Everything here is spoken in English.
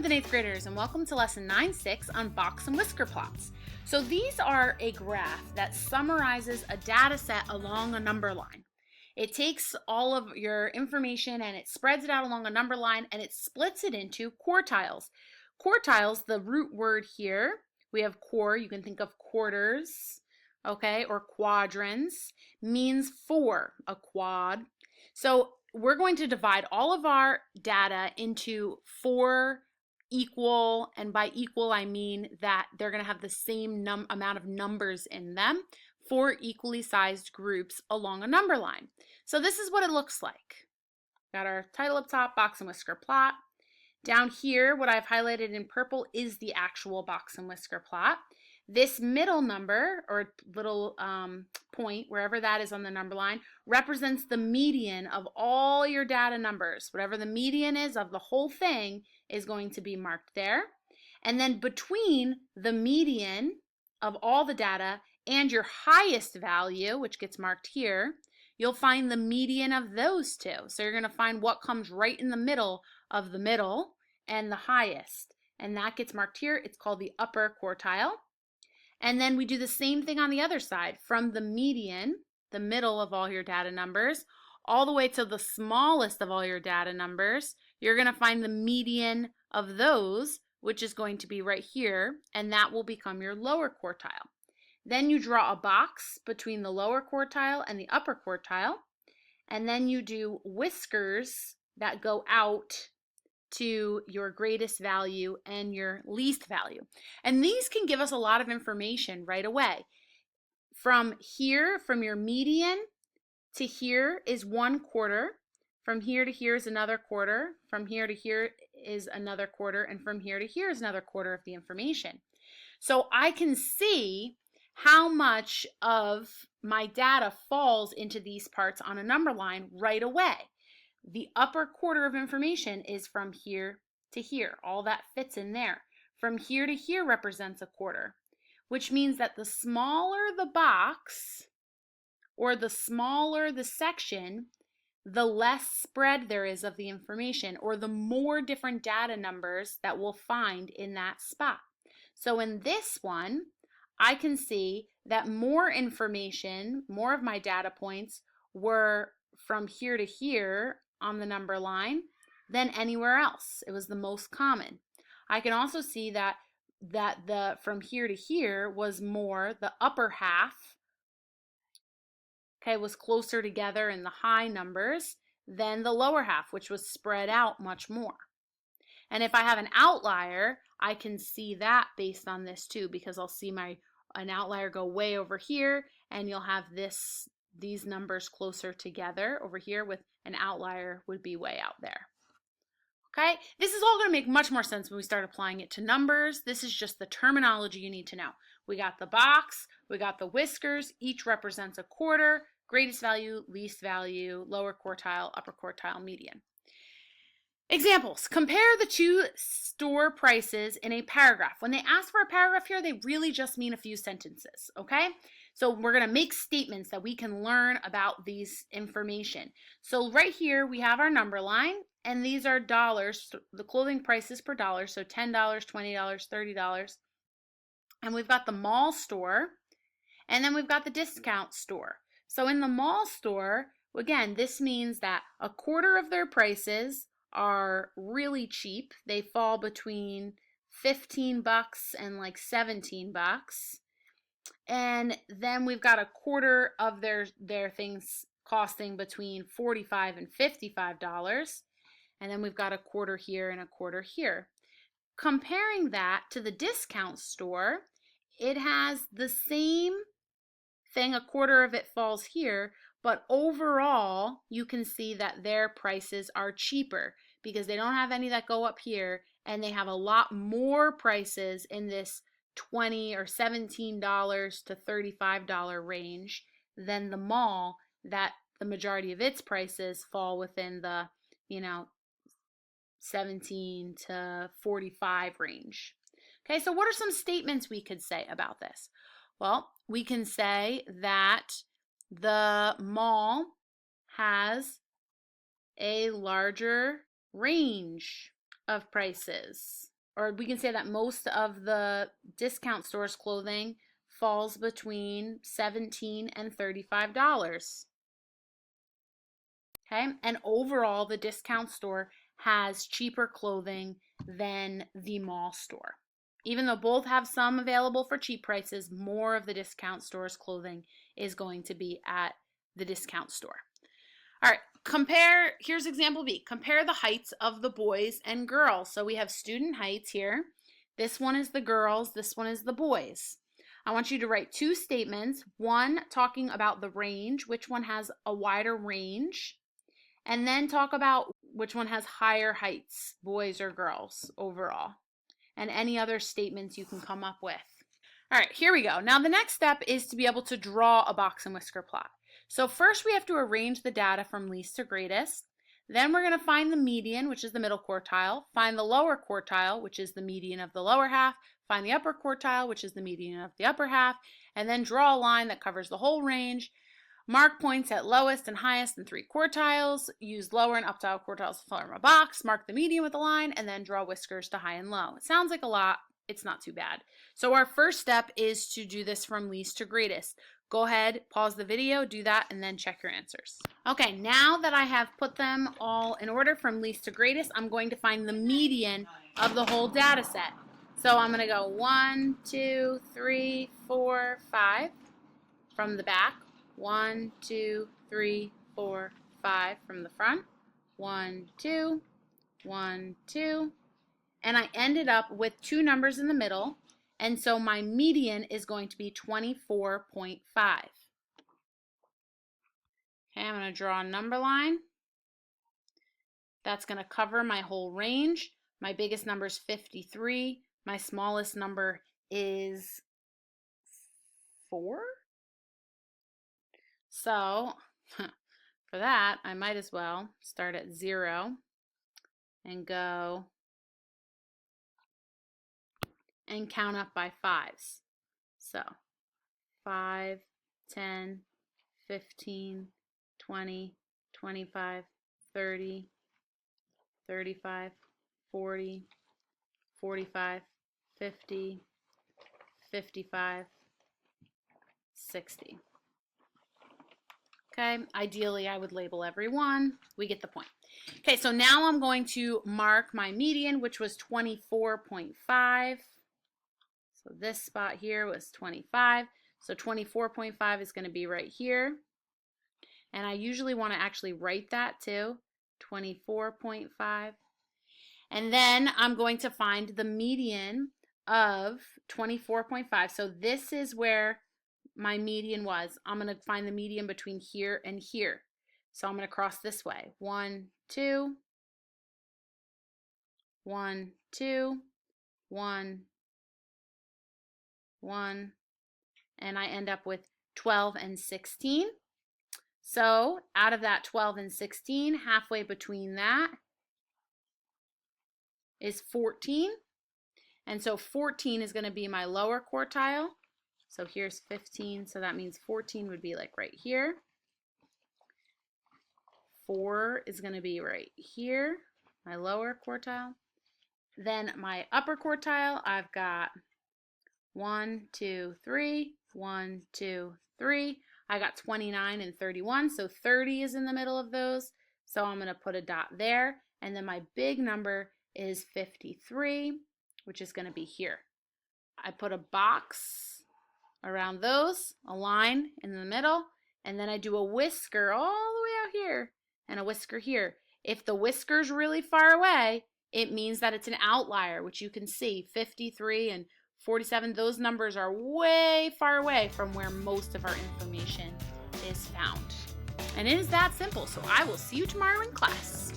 7th and 8th graders, and welcome to lesson 9-6 on Box and Whisker Plots. So these are a graph that summarizes a data set along a number line. It takes all of your information and it spreads it out along a number line and it splits it into quartiles. Quartiles, the root word here, we have quar, you can think of quarters, okay, or quadrants, means four, a quad. So we're going to divide all of our data into four equal, and by equal I mean that they're going to have the same amount of numbers in them, four equally sized groups along a number line. So this is what it looks like. Got our title up top, Box and Whisker Plot. Down here, what I've highlighted in purple is the actual Box and Whisker plot. This middle number, or little point, wherever that is on the number line, represents the median of all your data numbers. Whatever the median is of the whole thing is going to be marked there. And then between the median of all the data and your highest value, which gets marked here, you'll find the median of those two. So you're going to find what comes right in the middle of the middle and the highest. And that gets marked here. It's called the upper quartile. And then we do the same thing on the other side, from the median, the middle of all your data numbers, all the way to the smallest of all your data numbers. You're going to find the median of those, which is going to be right here, and that will become your lower quartile. Then you draw a box between the lower quartile and the upper quartile, and then you do whiskers that go out to your greatest value and your least value. And these can give us a lot of information right away. From here, from your median to here is 1/4. From here to here is another quarter. From here to here is another quarter. And from here to here is another quarter of the information. So I can see how much of my data falls into these parts on a number line right away. The upper quarter of information is from here to here. All that fits in there. From here to here represents a quarter, which means that the smaller the box or the smaller the section, the less spread there is of the information, or the more different data numbers that we'll find in that spot. So in this one, I can see that more information, more of my data points were from here to here on the number line than anywhere else. It was the most common. I can also see that the from here to here was more, the upper half, okay, was closer together in the high numbers than the lower half, which was spread out much more. And if I have an outlier, I can see that based on this too, because I'll see an outlier go way over here, and you'll have these numbers closer together over here, with an outlier would be way out there. Okay, this is all going to make much more sense when we start applying it to numbers. This is just the terminology you need to know. We got the box, we got the whiskers, each represents a quarter, greatest value, least value, lower quartile, upper quartile, median. Examples. Compare the two store prices in a paragraph. When they ask for a paragraph here, they really just mean a few sentences, okay? So we're going to make statements that we can learn about these information. So right here we have our number line, and these are dollars, the clothing prices per dollar, so $10, $20, $30. And we've got the mall store, and then we've got the discount store. So in the mall store, again, this means that a quarter of their prices are really cheap. They fall between $15 and like $17. And then we've got a quarter of their things costing between $45 and $55. And then we've got a quarter here and a quarter here. Comparing that to the discount store, it has the same thing, a quarter of it falls here, but overall you can see that their prices are cheaper because they don't have any that go up here, and they have a lot more prices in this $20 or $17 to $35 range than the mall, that the majority of its prices fall within the, $17 to $45 range. Okay, so what are some statements we could say about this? Well, we can say that the mall has a larger range of prices. or we can say that most of the discount stores clothing falls between $17 and $35. Okay, and overall the discount store has cheaper clothing than the mall store. Even though both have some available for cheap prices, more of the discount store's clothing is going to be at the discount store. All right, here's example B. Compare the heights of the boys and girls. So we have student heights here. This one is the girls, this one is the boys. I want you to write two statements, one talking about the range, which one has a wider range, and then talk about which one has higher heights, boys or girls overall, and any other statements you can come up with. All right, here we go. Now the next step is to be able to draw a box and whisker plot. So first we have to arrange the data from least to greatest. Then we're going to find the median, which is the middle quartile, find the lower quartile, which is the median of the lower half, find the upper quartile, which is the median of the upper half, and then draw a line that covers the whole range. Mark points at lowest and highest in 3 quartiles, use lower and upper quartiles to form a box, mark the median with a line, and then draw whiskers to high and low. It sounds like a lot. It's not too bad. So our first step is to do this from least to greatest. Go ahead, pause the video, do that, and then check your answers. Okay, now that I have put them all in order from least to greatest, I'm going to find the median of the whole data set. So I'm going to go 1, 2, 3, 4, 5 from the back. 1, 2, 3, 4, 5 from the front. 1, 2, 1, 2. And I ended up with 2 numbers in the middle. And so my median is going to be 24.5. Okay, I'm going to draw a number line. That's going to cover my whole range. My biggest number is 53. My smallest number is 4. So for that, I might as well start at 0 and go and count up by 5s. So 5, 10, 15, 20, 25, 30, 35, 40, 45, 50, 55, 60. Okay, ideally I would label every one. We get the point. Okay, so now I'm going to mark my median, which was 24.5. So this spot here was 25. So 24.5 is going to be right here. And I usually want to actually write that too, 24.5. And then I'm going to find the median of 24.5. So this is where my median was. I'm going to find the median between here and here. So I'm going to cross this way. 1, 2, 1, 2, 1, 1, and I end up with 12 and 16. So out of that 12 and 16, halfway between that is 14. And so 14 is going to be my lower quartile. So here's 15, so that means 14 would be like right here. 4 is going to be right here, my lower quartile. Then my upper quartile, I've got 1, 2, 3, 1, 2, 3. I got 29 and 31, so 30 is in the middle of those. So I'm going to put a dot there. And then my big number is 53, which is going to be here. I put a box around those, a line in the middle, and then I do a whisker all the way out here and a whisker here. If the whisker's really far away, it means that it's an outlier, which you can see 53 and 47. Those numbers are way far away from where most of our information is found. And it is that simple, so I will see you tomorrow in class.